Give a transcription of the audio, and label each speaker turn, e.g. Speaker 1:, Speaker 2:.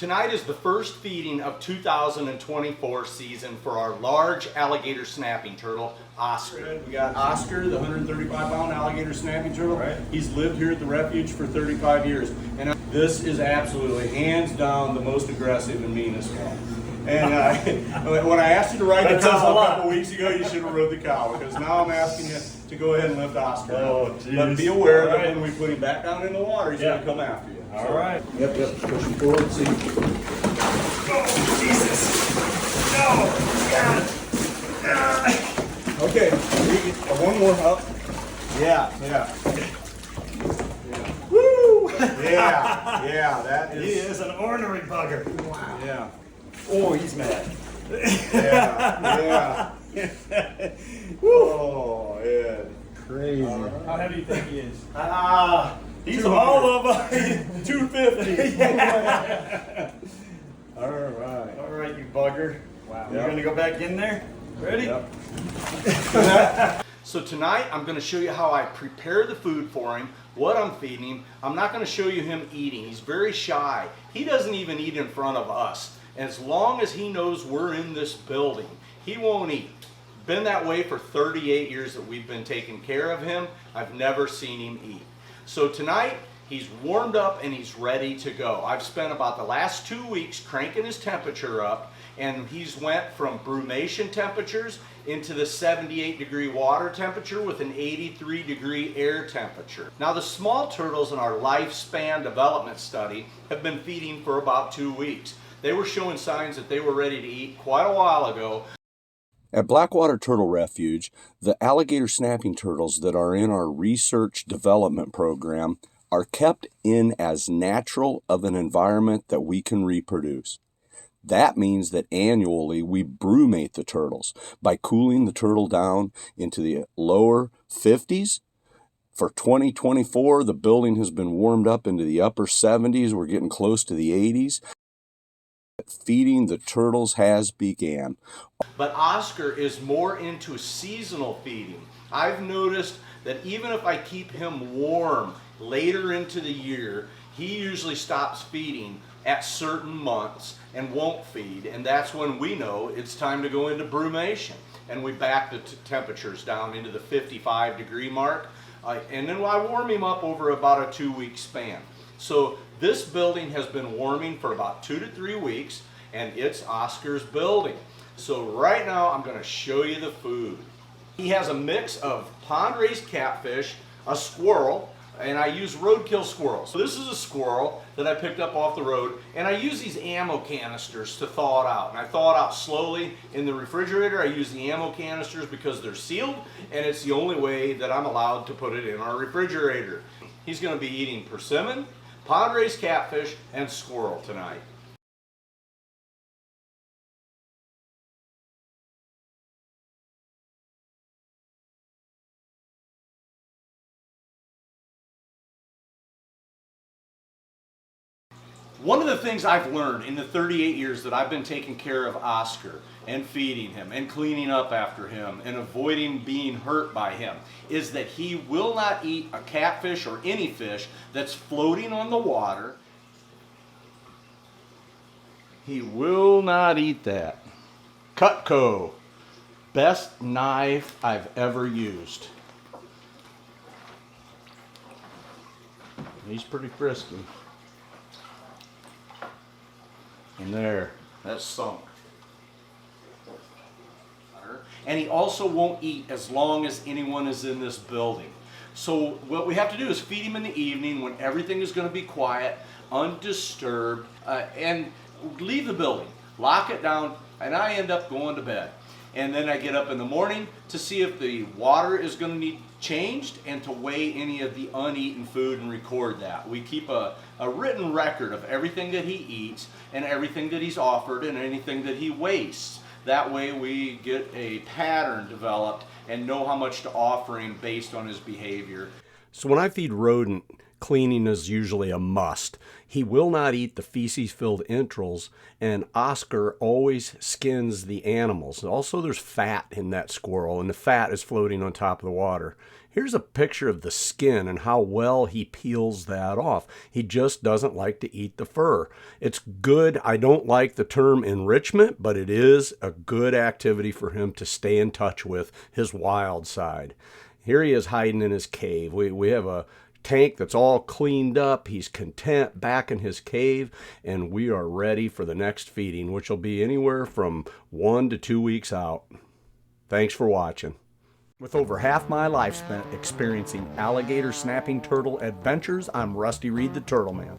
Speaker 1: Tonight is the first feeding of 2024 season for our large alligator snapping turtle, Oscar.
Speaker 2: We got Oscar, the 135-pound alligator snapping turtle.
Speaker 1: Right.
Speaker 2: He's lived here at the refuge for 35 years. And this is absolutely, hands down, the most aggressive and meanest one. And when I asked you to ride the cow a couple weeks ago, you should have rode the cow, because now I'm asking you to go ahead and lift Oscar.
Speaker 3: Oh, geez.
Speaker 2: But be aware that when we put him back down in the water, he's going to come after you.
Speaker 3: All right.
Speaker 2: Yep, push him forward, see.
Speaker 3: Oh, Jesus. No. God.
Speaker 2: Okay, one more up. Yeah.
Speaker 3: Woo.
Speaker 2: Yeah, that is.
Speaker 3: He is an ornery bugger.
Speaker 2: Wow. Yeah.
Speaker 3: Oh, he's mad.
Speaker 2: Yeah. Oh, Ed.
Speaker 3: Crazy. How heavy do you think he is?
Speaker 2: He's all of 250. All right.
Speaker 3: All right, you bugger. Wow.
Speaker 2: Yep.
Speaker 3: You're going to go back in there? Ready?
Speaker 2: Yep.
Speaker 1: So tonight I'm going to show you how I prepare the food for him, what I'm feeding him. I'm not going to show you him eating. He's very shy. He doesn't even eat in front of us. And as long as he knows we're in this building, he won't eat. Been that way for 38 years that we've been taking care of him. I've never seen him eat. So tonight, he's warmed up and he's ready to go. I've spent about the last 2 weeks cranking his temperature up, and he's went from brumation temperatures into the 78-degree water temperature with an 83-degree air temperature. Now, the small turtles in our lifespan development study have been feeding for about 2 weeks. They were showing signs that they were ready to eat quite a while ago.
Speaker 4: At Blackwater Turtle Refuge, the alligator snapping turtles that are in our research development program are kept in as natural of an environment that we can reproduce. That means that annually we brumate the turtles by cooling the turtle down into the lower 50s. For 2024, the building has been warmed up into the upper 70s. We're getting close to the 80s. Feeding the turtles has began.
Speaker 1: But Oscar is more into seasonal feeding. I've noticed that even if I keep him warm later into the year, he usually stops feeding at certain months and won't feed, and that's when we know it's time to go into brumation, and we back the temperatures down into the 55-degree mark, and then I warm him up over about a 2-week span. So this building has been warming for about 2 to 3 weeks, and it's Oscar's building. So right now I'm going to show you the food. He has a mix of pond-raised catfish, a squirrel, and I use roadkill squirrels. So this is a squirrel that I picked up off the road, and I use these ammo canisters to thaw it out. And I thaw it out slowly in the refrigerator. I use the ammo canisters because they're sealed, and it's the only way that I'm allowed to put it in our refrigerator. He's going to be eating persimmon, pond-raised catfish, and squirrel tonight. One of the things I've learned in the 38 years that I've been taking care of Oscar and feeding him and cleaning up after him and avoiding being hurt by him is that he will not eat a catfish or any fish that's floating on the water. He will not eat that. Cutco, best knife I've ever used. He's pretty frisky. And there, that's sunk. And he also won't eat as long as anyone is in this building. So what we have to do is feed him in the evening when everything is going to be quiet, undisturbed, and leave the building, lock it down, and I end up going to bed. And then I get up in the morning to see if the water is going to need changed and to weigh any of the uneaten food and record that. We keep a written record of everything that he eats and everything that he's offered and anything that he wastes. That way we get a pattern developed and know how much to offer him based on his behavior.
Speaker 5: So when I feed rodent, cleaning is usually a must. He will not eat the feces-filled entrails, and Oscar always skins the animals. Also, there's fat in that squirrel, and the fat is floating on top of the water. Here's a picture of the skin and how well he peels that off. He just doesn't like to eat the fur. It's good. I don't like the term enrichment, but it is a good activity for him to stay in touch with his wild side. Here he is hiding in his cave. We have a tank that's all cleaned up. He's content back in his cave, and we are ready for the next feeding, which will be anywhere from 1 to 2 weeks out. Thanks for watching. With over half my life spent experiencing alligator snapping turtle adventures, I'm Rusty Reed the Turtle Man.